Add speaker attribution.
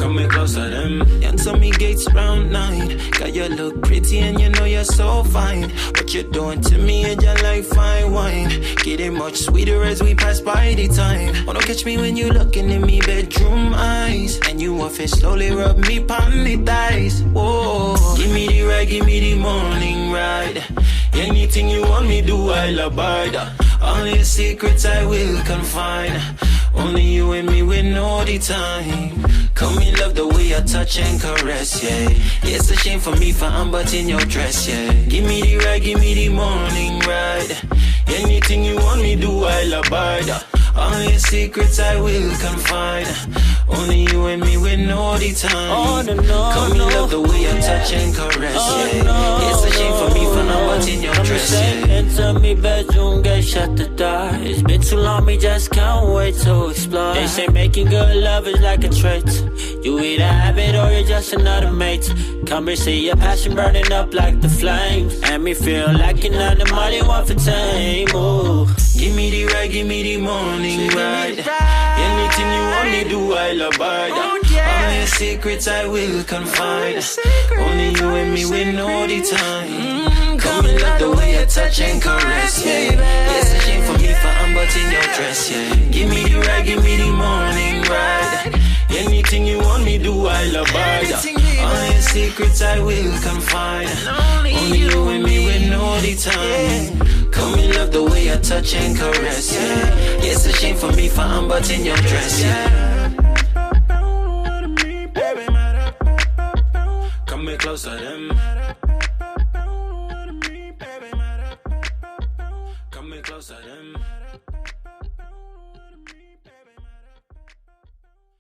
Speaker 1: Coming closer them. Answer me gates round 9. Got you look pretty and you know you're so fine. What you doing to me and your like fine wine. Getting much sweeter as we pass by the time. Wanna catch me when you looking in me bedroom eyes. And you want to slowly rub me pon the thighs. Whoa. Give me the ride, give me the morning ride. Anything you want me do, I'll abide. All your secrets I will confine. Only you and me will know the time. Come in love the way I touch and caress, yeah. It's a shame for me for I'm but in your dress, yeah. Give me the ride, give me the morning ride. Anything you want me do, I'll abide. All your secrets I will confide. Only you and me will know the time.
Speaker 2: Oh, no,
Speaker 1: come in love the way I touch and caress, yeah. It's a shame for me for I'm but in your dress, yeah.
Speaker 2: Enter me bedroom, get shut the door. It's been too long, me just can't wait to explore. They say making good love is like a trait. You either have it or you're just another mate. Come and see your passion burning up like the flames. And me feel like you're not the money one for tame. Ooh.
Speaker 1: Give me the ride, give me the morning ride. Anything you want me do, I'll abide. All your secrets I will confide. Only you and me will know the time. Come and love the way I touch and caress, yeah. It's a shame for me for I'm but in your dress, yeah. Give me the ride, give me the morning ride. Anything you want me do, I'll abide. All your secrets I will confide. Only you and me will know the time. Come and love the way I touch and caress, yeah. It's a shame for me for I'm but in your dress, yeah. Come closer them.